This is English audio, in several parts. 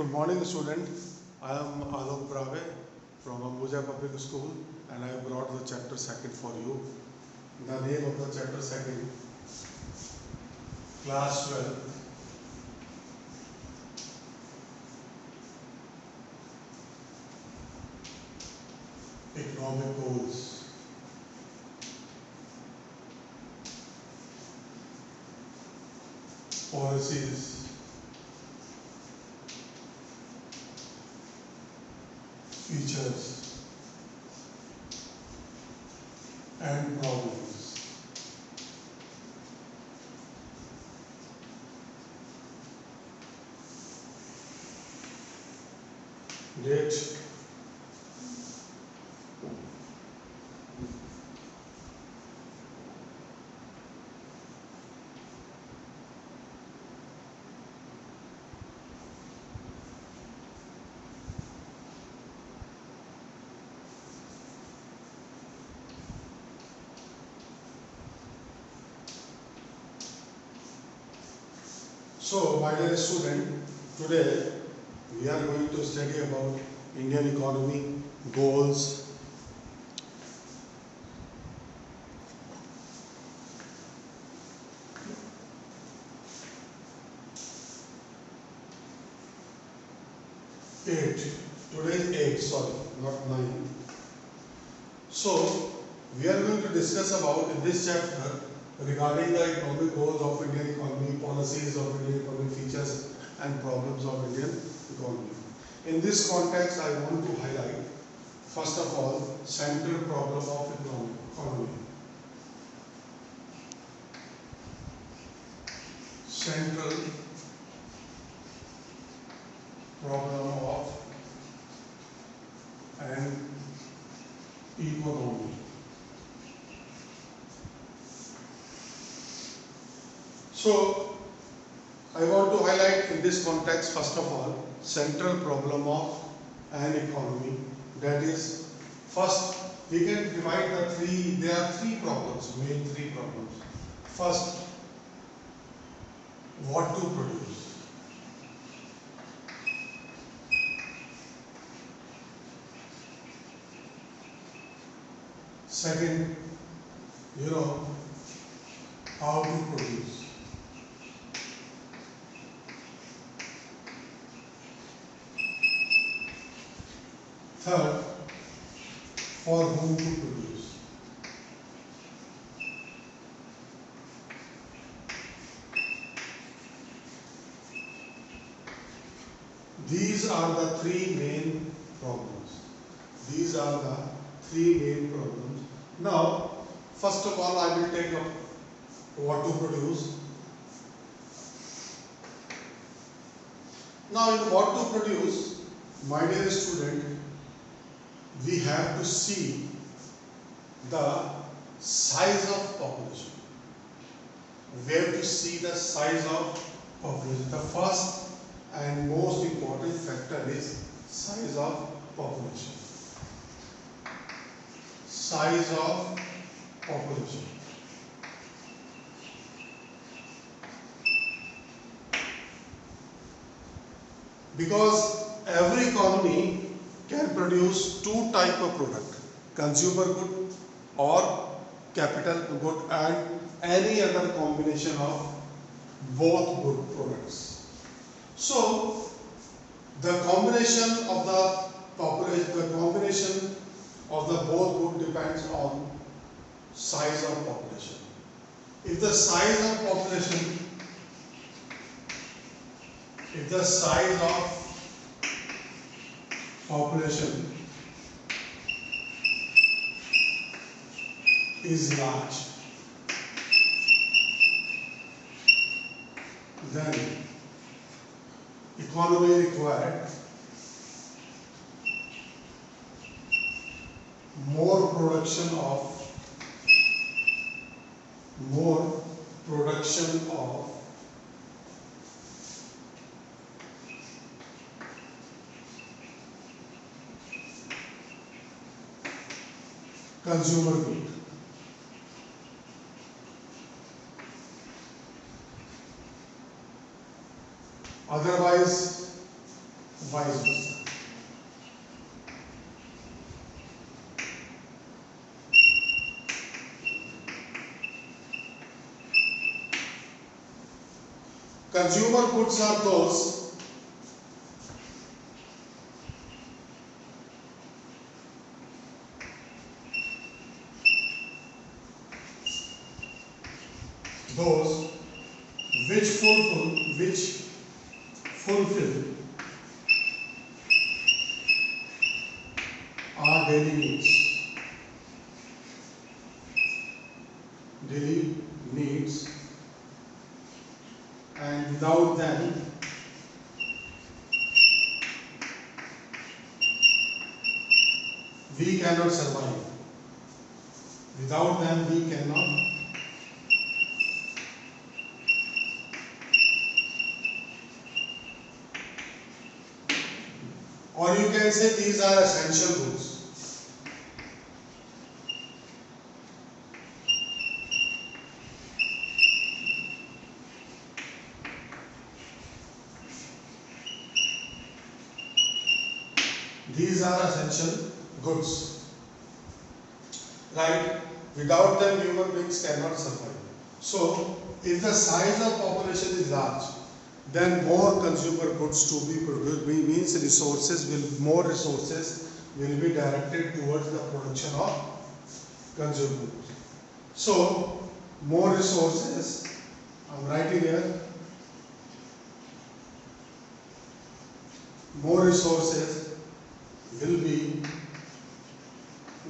Good morning, student. I am Alok Brave from Ambuja Public School, and I have brought the chapter second for you. The name of the chapter second, class 12. Economic goals. Policies. Features and problems. Date. So, my dear student, today we are going to study about Indian economy, goals. Eight. Today is 8, sorry, not 9. So, we are going to discuss about in this chapter regarding the economic goals of Indian economy, policies of Indian economy, features and problems of Indian economy. In this context, I want to highlight, first of all, central problem of economy. Central problem of an economy. So, I want to highlight in this context, first of all, central problem of an economy. That is, first, we can divide there are three problems, main three problems. First, what to produce. Second, how to produce. Third, for whom to produce. These are the three main problems. These are the three main problems. Now, first of all, I will take up what to produce. Now, in what to produce, my dear student, we have to see the size of population. We have to see the size of population. The first and most important factor is size of population. Size of population. Because every economy can produce two type of product, consumer good or capital good, and any other combination of both good products. So the combination of the population, the combination of the both good depends on size of population. If the size of population is large, then economy required more production of consumer good. Otherwise, vice versa. Consumer goods are those which fulfill our daily needs, and without them we cannot survive. Without them we cannot. Or you can say these are essential goods. These are essential goods. Right? Without them human beings cannot survive. So, if the size of population is large, then more consumer goods to be produced means more resources will be directed towards the production of consumer goods. So, more resources, I'm writing here, more resources will be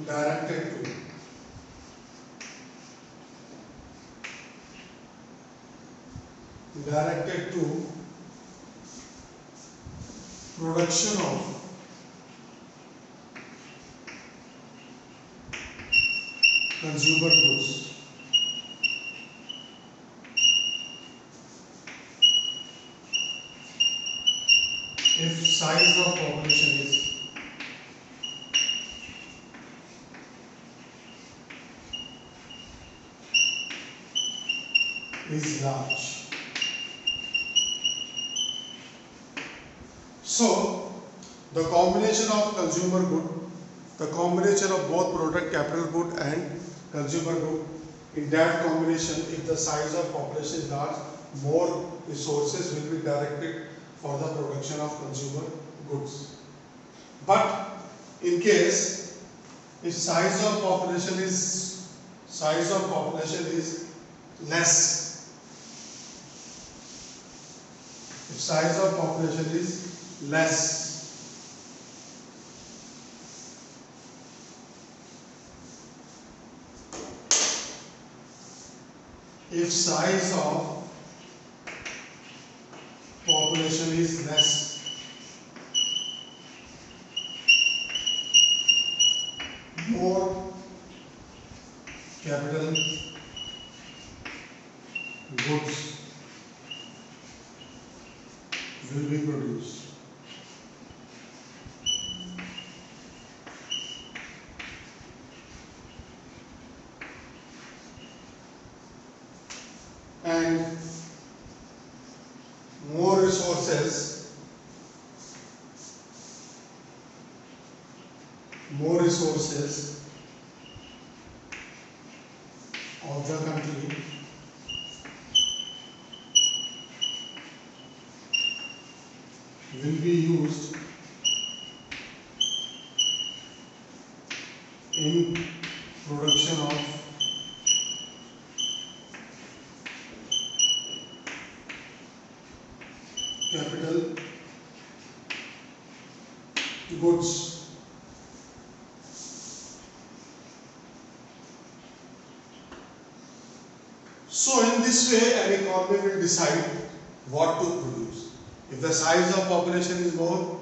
directed to production of consumer goods. If size of population is large. So, the combination of both product, capital good and consumer good, in that combination, if the size of population is large, more resources will be directed for the production of consumer goods. But in case if size of population is less, if size of population is less, if size of population is less, more capital goods will be produced. And more resources of the country will be used in production of capital goods. So in this way an economy will decide what to produce. If the size of population is more,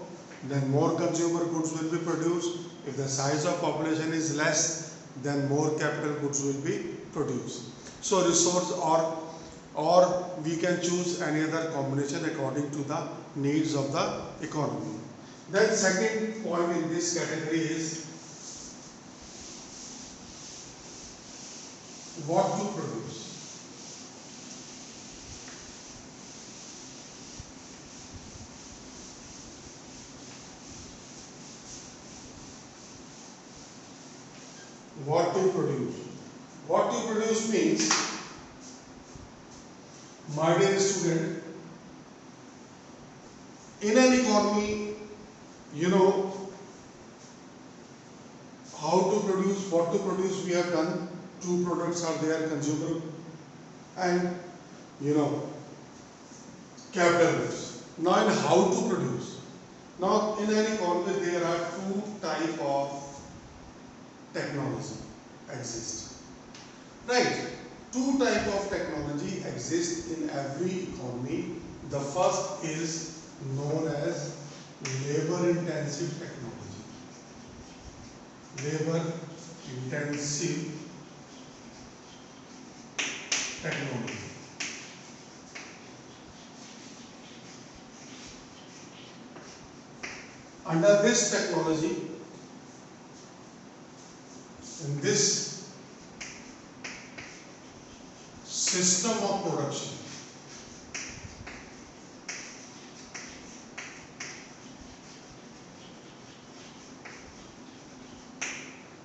then more consumer goods will be produced. If the size of population is less, then more capital goods will be produced. So resource or we can choose any other combination according to the needs of the economy. Then second point in this category is what to produce. what to produce. What to produce means, my dear student, in an economy, you know how to produce, what to produce. We have done two products are there, consumer and capital goods. Now in how to produce. Now in an economy there are two type of technology exist. Right? Two type of technology exist in every economy. The first is known as labor intensive technology. Labor intensive technology. Under this technology, in this system of production,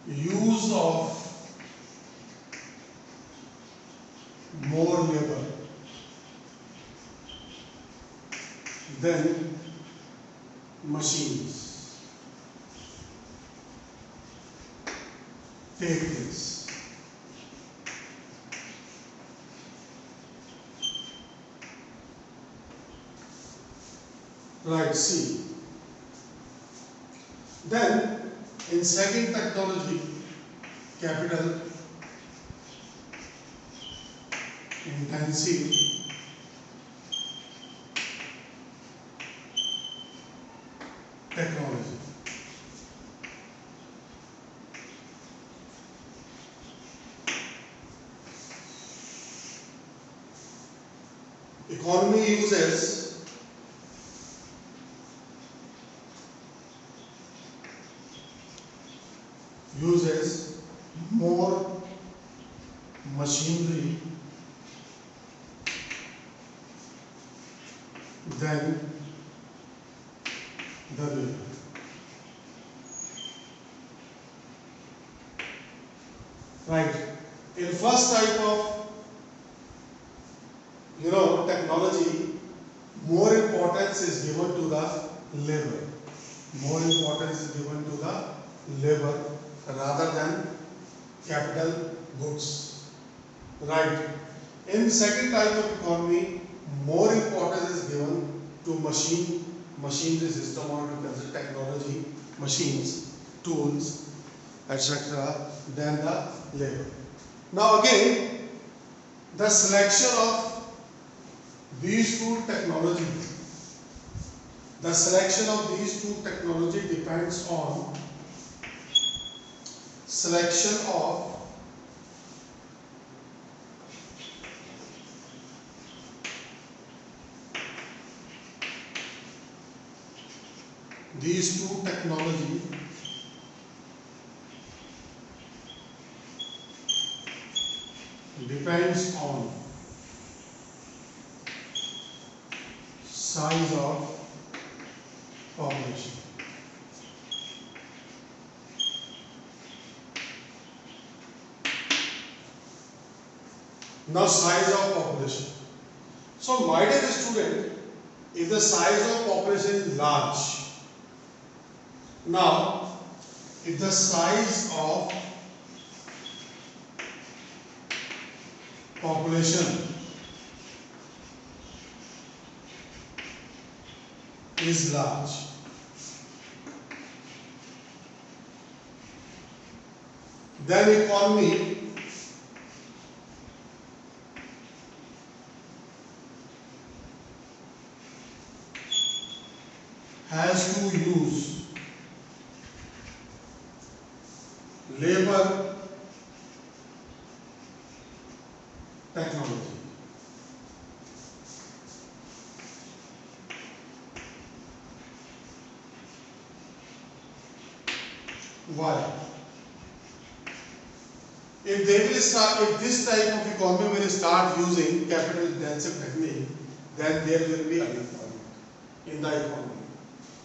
use of more labor than machines take place. Right, see. Then in second technology, capital intensive technology. Economy uses more machinery than the labor. Right. In first type of technology, more importance is given to the labor. More importance is given to the labor rather than capital goods. Right. In second type of economy, more importance is given to machinery system or technology, machines, tools, etc. than the labor. Now again, the selection of these two technologies, the selection of these two technology depends on selection of these two technology depends on size of population. Now size of population. So my dear student, if the size of population is large, now if the size of population is large, then economy has to use labor technology. Why? If this type of economy will start using capital intensive technique, then there will be unemployment in the economy.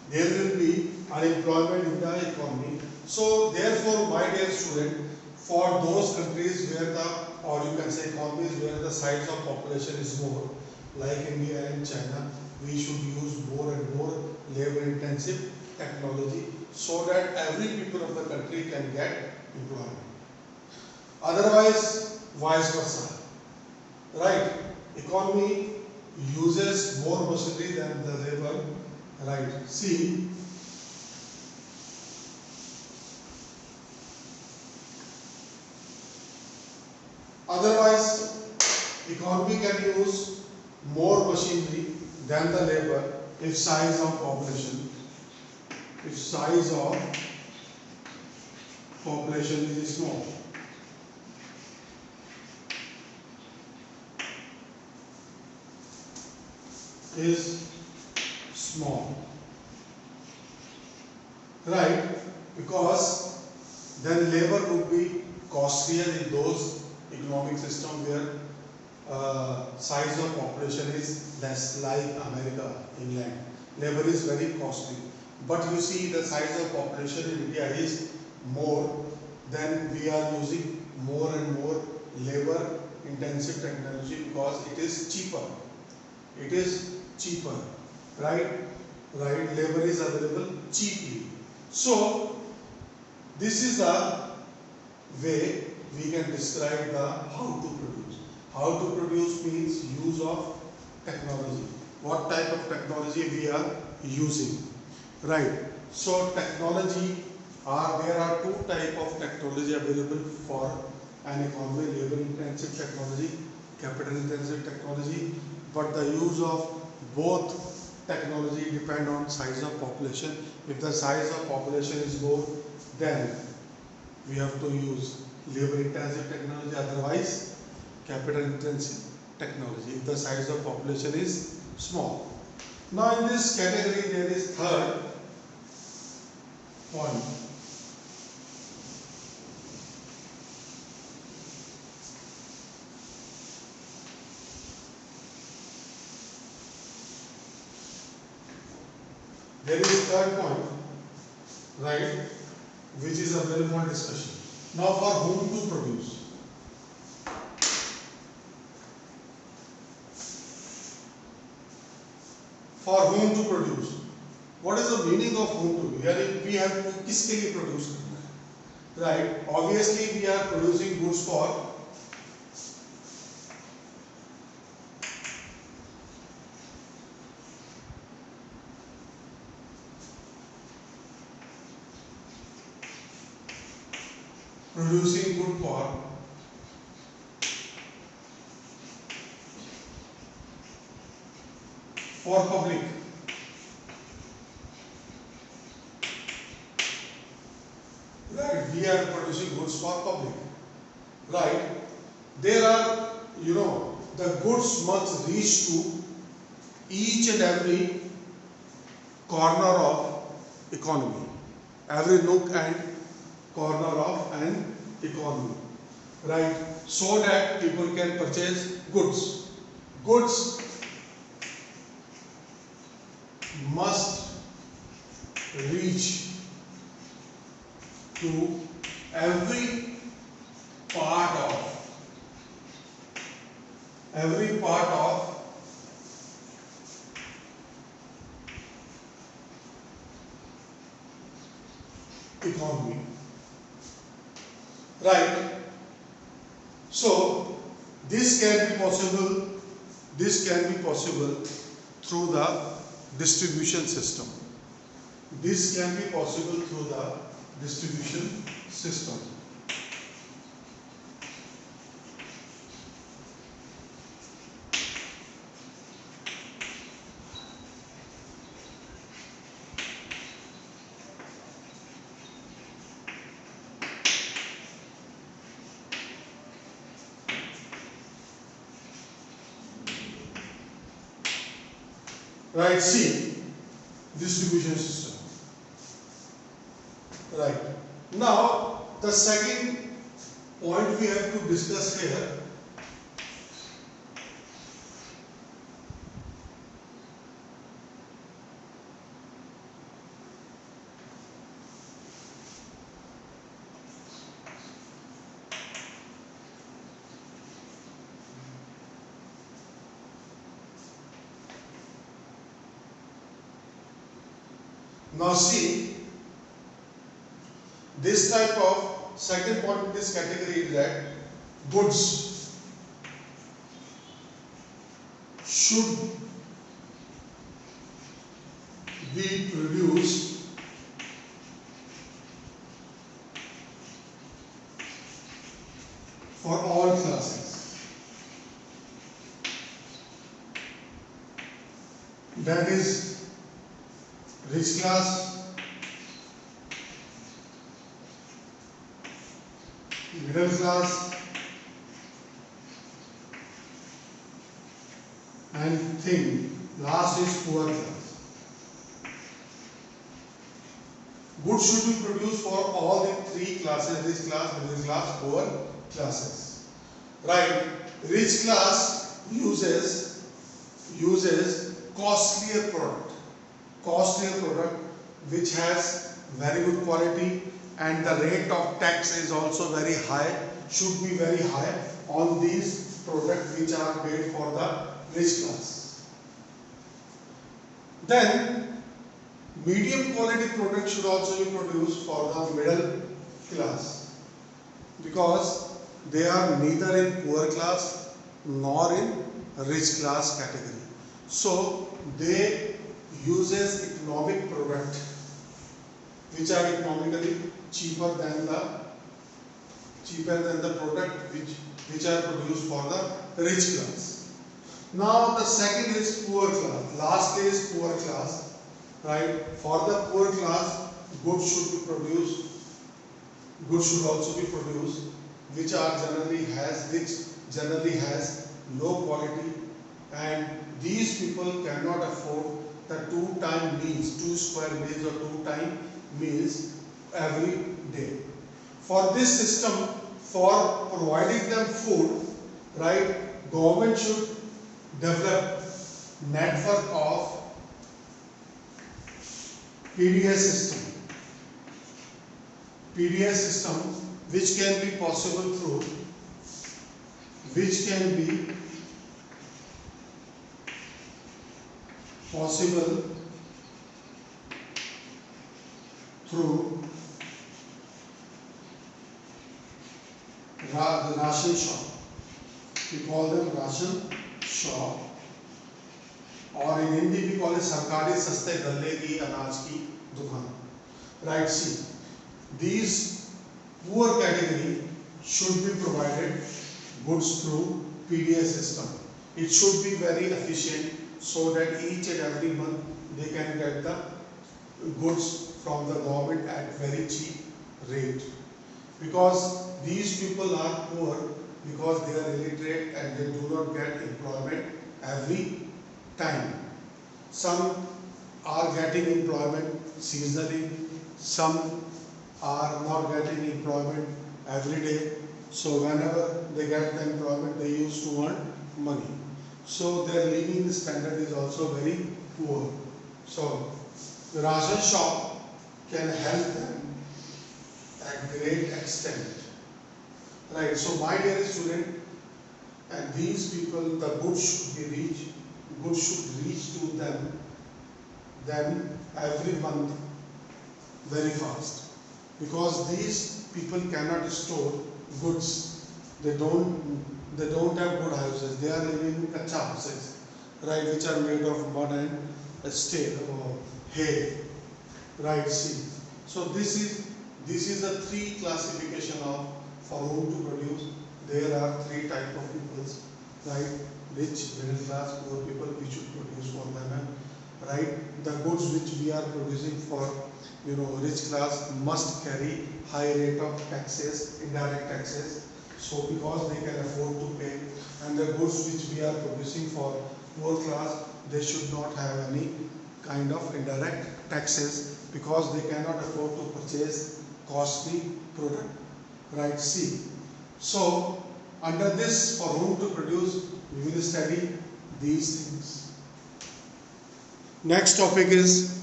There will be unemployment in the economy. So therefore, my dear student, for those countries where the, or you can say economies where the size of population is more, like India and China, we should use more and more labor intensive technology so that every people of the country can get employment. Otherwise, vice versa, right? Economy uses more machinery than the labor, right? See, otherwise, economy can use more machinery than the labor if size of population, if size of population is small. Is small, right? Because then labor would be costlier in those economic system where size of population is less, like America, England. Labor is very costly. But you see the size of population in India is more, then we are using more and more labor intensive technology because it is cheaper. It is cheaper, right? Right, labor is available cheaply. So this is a way we can describe the how to produce. How to produce means use of technology. What type of technology we are using, right? So technology there are two type of technology available for an economy: labor intensive technology, capital intensive technology. But the use of both technology depend on size of population. If the size of population is low, then we have to use labor intensive technology, otherwise capital intensive technology if the size of population is small. Now in this category there is third point. There is third point, right, which is available for discussion. Now for whom to produce? For whom to produce? What is the meaning of whom to produce? यानी we have to किसके लिए produce करना है? Right? Obviously we are producing goods for producing good for public. Right? We are producing goods for public. Right? There are, the goods must reach to each and every corner of economy, every nook and corner of an economy, right? So that people can purchase goods. Goods must reach to every part of economy, right? So this can be possible through the distribution system. This can be possible through the distribution system. Right, see, distribution system. Right. Now, the second point we have to discuss here, Now see, this type of second point in this category is that goods should be produced for all classes. That is rich class, middle class, and thin. Last is poor class. Goods should be produced for all the three classes: rich class, middle class, poor classes. Right? Rich class uses costlier product which has very good quality, and the rate of tax is also very high, should be very high on these products which are made for the rich class. Then medium quality products should also be produced for the middle class, because they are neither in poor class nor in rich class category. So they uses economic product which are economically cheaper than the product which are produced for the rich class. Now the second is poor class. Lastly is poor class. Right? For the poor class, goods should also be produced which generally has low quality, and these people cannot afford the two square meals or two-time meals every day. For this system, for providing them food, right, government should develop network of PDS system which can be possible through the ration shop. We call them ration shop, और in Hindi भी call सरकारी सस्ते गल्ले की अनाज की दुकान. Right? See, these poor category should be provided goods through PDS system. It should be very efficient so that each and every month they can get the goods from the government at very cheap rate. Because these people are poor because they are illiterate and they do not get employment every time. Some are getting employment seasonally, some are not getting employment every day. So whenever they get the employment, they used to earn money. So their living standard is also very poor. So the ration shop can help them at great extent. Right? So my dear student, and these people, the goods should reach to them every month very fast, because these people cannot store goods. They don't have good houses. They are living in kacha houses, right, which are made of mud and stale or hay. Right? See, so this is the three classification of for whom to produce. There are three type of peoples, right? Rich, middle class, poor people. We should produce for them, right? The goods which we are producing for, rich class must carry high rate of taxes, indirect taxes. So because they can afford to pay, and the goods which we are producing for poor class, they should not have any kind of indirect taxes because they cannot afford to purchase costly product. Right? See. So under this, for whom to produce, we will study these things. Next topic is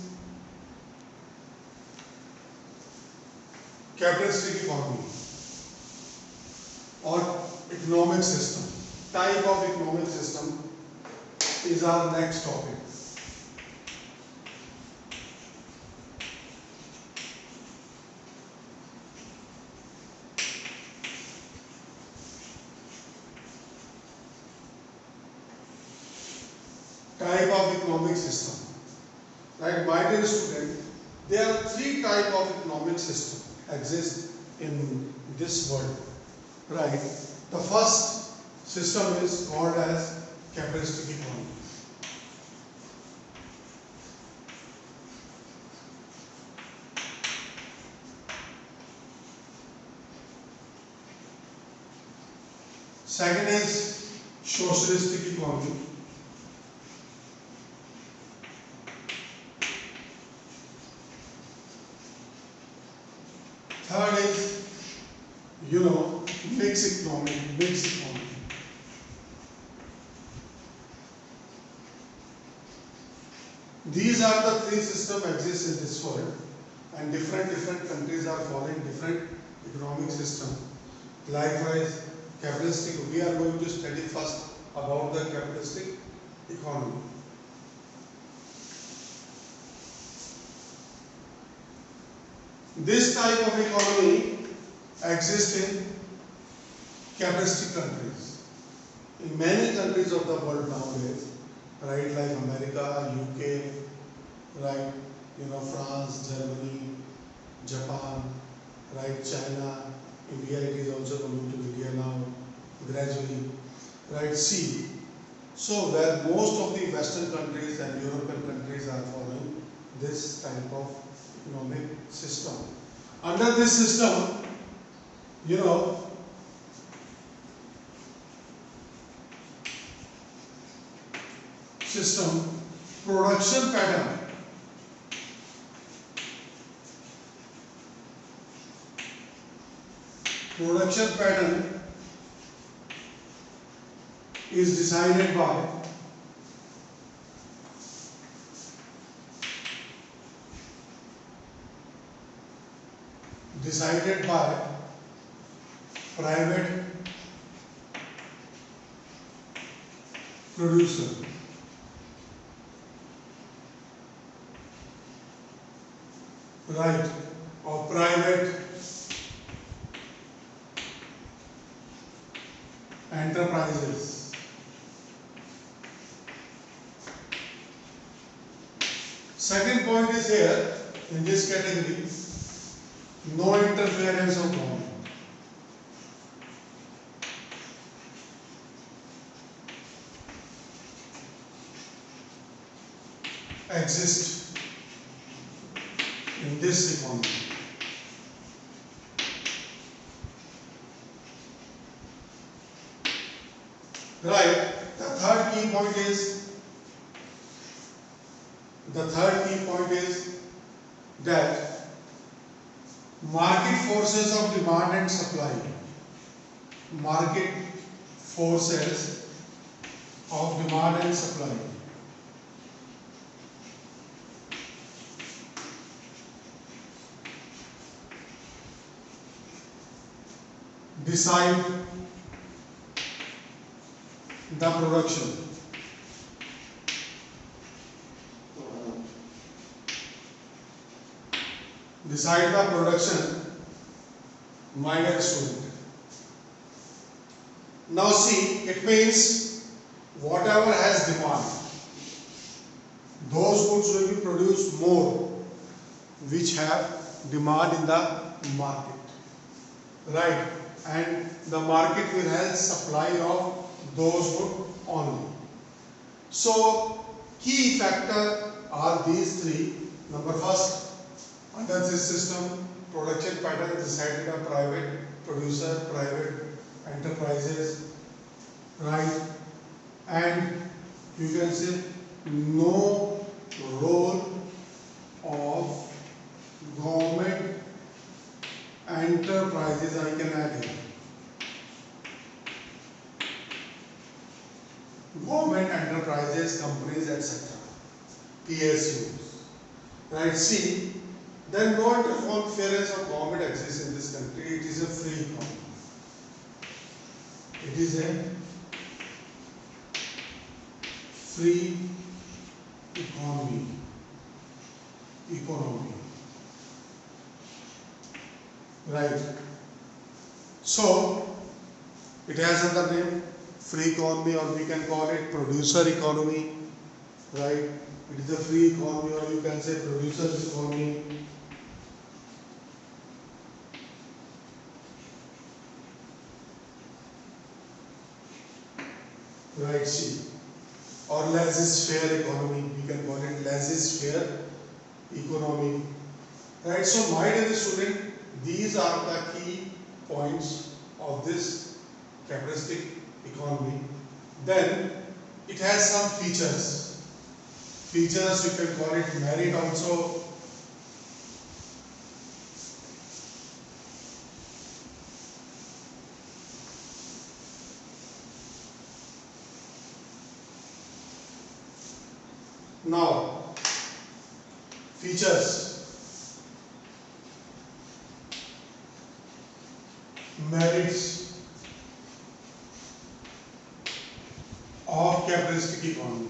capitalistic economy or economic system. Type of economic system is our next topic. economic system. Right, my dear student, there are three types of economic system exist in this world. Right, the first system is called as capitalistic economy. Second is socialistic economy. Third is, mixed economy, mixed economy. These are the three systems exist in this world, and different countries are following different economic system. Likewise, capitalistic, we are going to study first about the capitalistic economy. This type of economy exists in capitalistic countries. In many countries of the world nowadays, right, like America, UK, right, France, Germany, Japan, right, China, India, it is also coming to India now, gradually, right, see. So, where most of the Western countries and European countries are following this type of economic system. Under this system, production pattern is decided by private producer. Right, or private enterprises. Second point is here, in this category, no interference of government. Exist in this economy. Right. The third key point is that market forces of demand and supply. Market forces of demand and supply decide the production. Decide the production, my dear student. Now see, it means whatever has demand, those goods will be produced more which have demand in the market. Right, and the market will have supply of those goods only. So key factor are these three. Number first, under this system, production pattern is decided by private producer, private enterprises, right? And you can say no role of government enterprises, I can add here. Government enterprises, companies, etc. PSUs. Right? See, then no interference of government exists in this country. It is a free economy. It is a free economy. Right. So, it has another name, free economy, or we can call it producer economy. right? It is a free economy, or you can say producer's economy. Right, see, or laissez-faire economy, we can call it laissez-faire economy. Right, so my dear student, these are the key points of this capitalistic economy. Then it has some features. Features, you can call it merit also. Now, features, merits of capitalistic economy.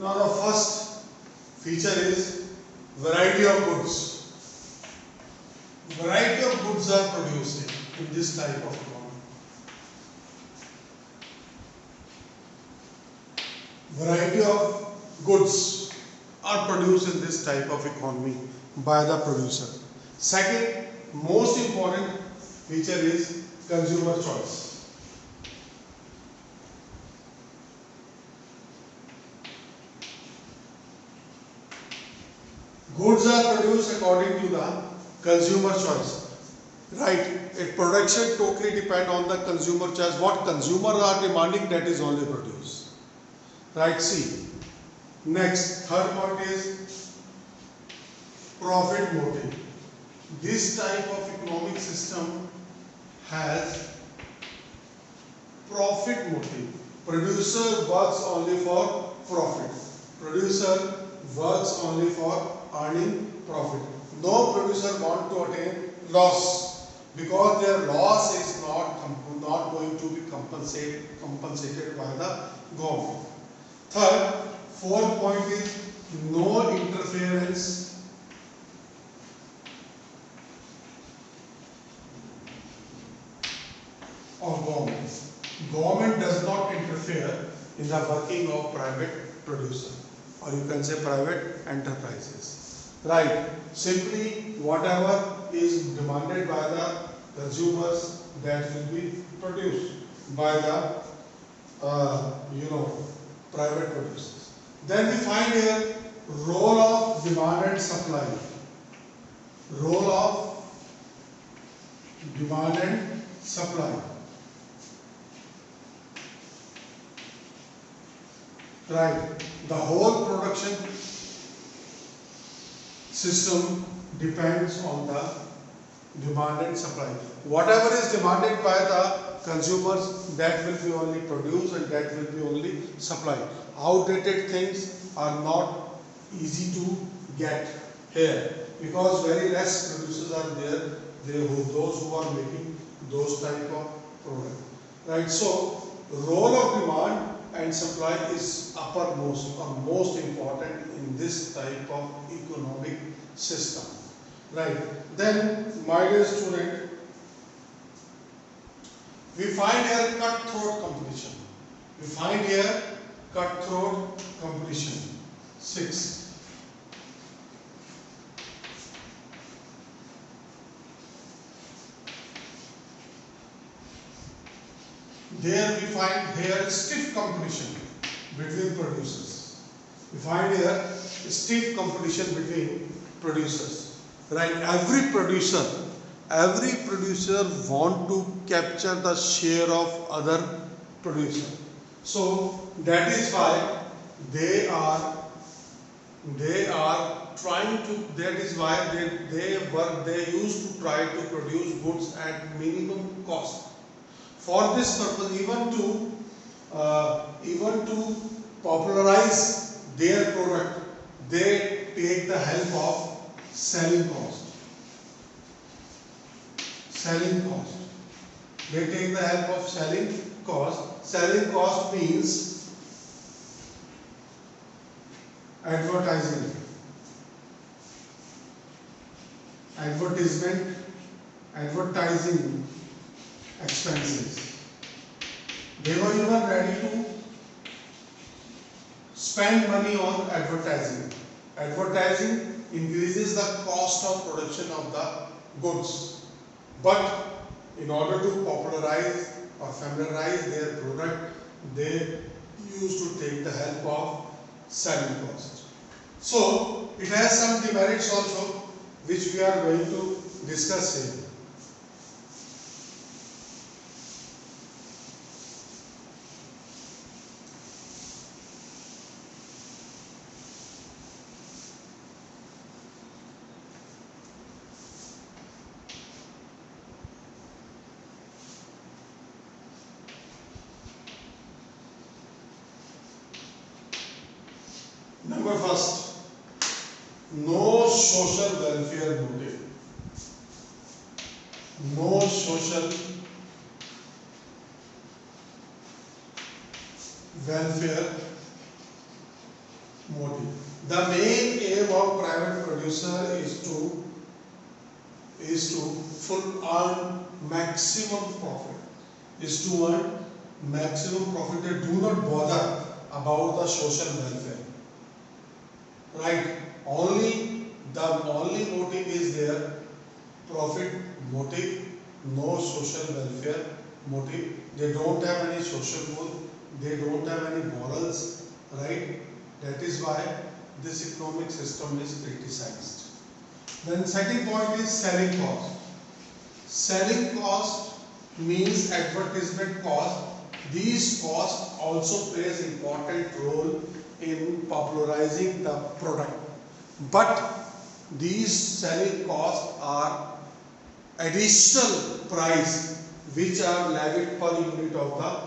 Now the first feature is variety of goods. Variety of goods are produced in this type of economy. Variety of goods are produced in this type of economy by the producer. Second, most important feature is consumer choice. Goods are produced according to the consumer choice. Right, a production totally depend on the consumer choice. What consumers are demanding, that is only produced. Right, see. Next, third point is profit motive. This type of economic system has profit motive. Producer works only for profit. Producer works only for earning profit. No producer want to attain loss, because their loss is not going to be compensated by the government. Third, fourth point is no interference of government. Government does not interfere in the working of private producer, or you can say private enterprises. Right, simply whatever is demanded by the consumers, that will be produced by the private producers. Then we find here role of demand and supply. Role of demand and supply. Right, the whole production system depends on the demand and supply. Whatever is demanded by the consumers, that will be only produced and that will be only supplied. Outdated things are not easy to get here, because very less producers are there, those who are making those type of products. Right, so role of demand and supply is uppermost or most important in this type of economic system. Right, then my dear student, we find here cutthroat competition. We find here cutthroat competition. 6. There we find here stiff competition between producers. We find here stiff competition between producers. Right, every producer want to capture the share of other producer. So that is why they are trying to, that is why they used to try to produce goods at minimum cost. For this purpose, even to popularize their product, they take the help of selling cost. Selling cost. They take the help of selling cost. Selling cost means advertising. advertisement, advertising expenses. They were even ready to spend money on advertising. Advertising increases the cost of production of the goods. But in order to popularize or familiarize their product, they used to take the help of selling cost. So it has some demerits also, which we are going to discuss here. Number first, no social welfare motive. No social welfare motive. The main aim of private producer is to full earn maximum profit. Is to earn maximum profit. They do not bother about the social welfare. Right? The only motive is their profit motive, no social welfare motive. They don't have any social goal, they don't have any morals, right? That is why this economic system is criticized. Then second point is selling cost. Selling cost means advertisement cost. These costs also plays important role in popularizing the product. But these selling costs are additional price which are levied per unit of the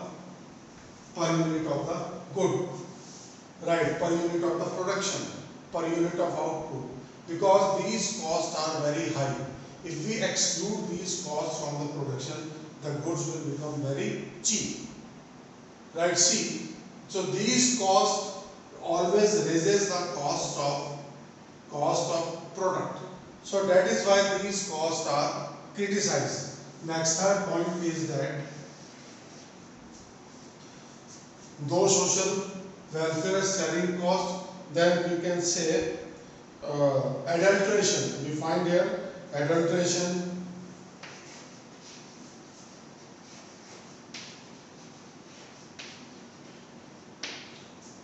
good, right, per unit of the production, per unit of output, because these costs are very high. If we exclude these costs from the production, the goods will become very cheap, right? See, so these costs always raises the cost of product. So that is why these costs are criticized. Next third point is that though social welfare selling cost, then we can say adulteration. We find here adulteration,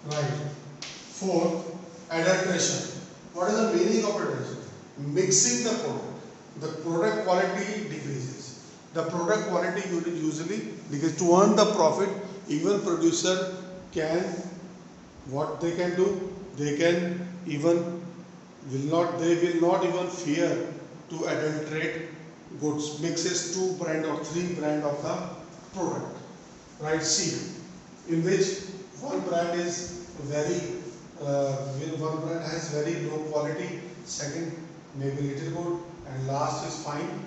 right. Fourth, adulteration. What is the meaning of adulteration? Mixing the product. The product quality decreases. The product quality usually, because to earn the profit, even producer can, what they can do, they can even they will not even fear to adulterate goods, mixes 2 brand or 3 brand of the product, right? See, in which one brand is very one brand has very low quality, second maybe little good, and last is fine,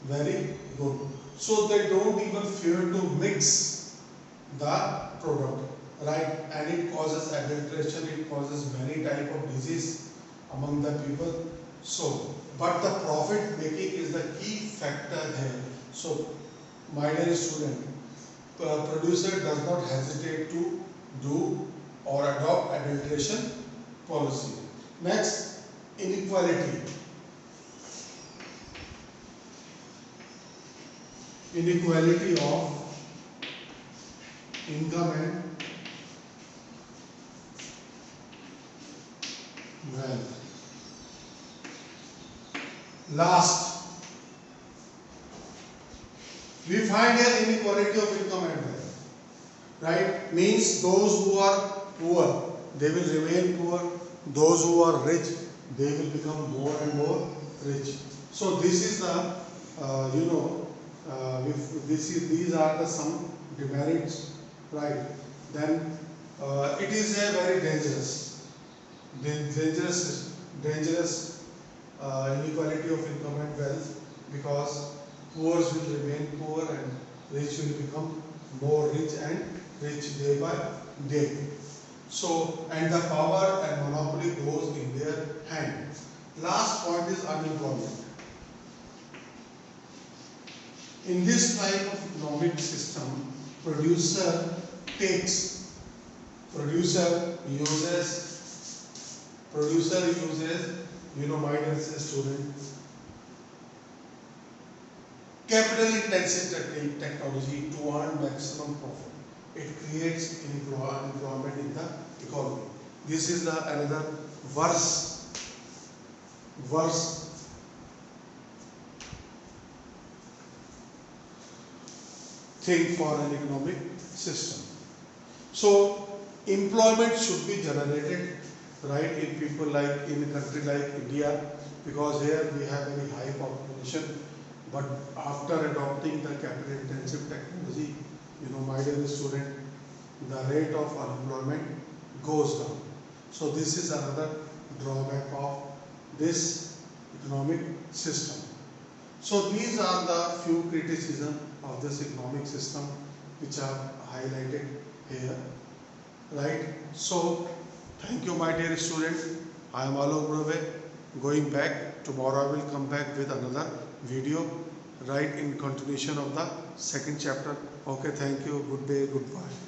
very good. So they don't even fear to mix the product, right? And it causes adulteration, it causes many type of disease among the people. So, but the profit making is the key factor here. So, my dear student, producer does not hesitate to do or adopt adulteration policy. Next, inequality. Inequality of income and wealth. Last, we find here inequality of income and wealth, right? Means those who are poor, they will remain poor. Those who are rich, they will become more and more rich. So this is the, these are the some demerits, right? Then it is a very dangerous inequality of income and wealth, because poor will remain poor and rich will become more rich and rich day by day. So, and the power and monopoly goes in their hand. Last point is unemployment. In this type of economic system, producer uses, my dear student, capital intensive technology to earn maximum profit. It creates employment in the economy. This is another worse thing for an economic system. So employment should be generated, right, in people like in a country like India, because here we have very high population. But after adopting the capital intensive technology, my dear student, the rate of unemployment goes down. So this is another drawback of this economic system. So these are the few criticisms of this economic system which are highlighted here, right? So thank you, my dear student. I am Alok Brave. Going back, tomorrow I will come back with another video, right, in continuation of the second chapter. Okay, thank you. Good day, goodbye.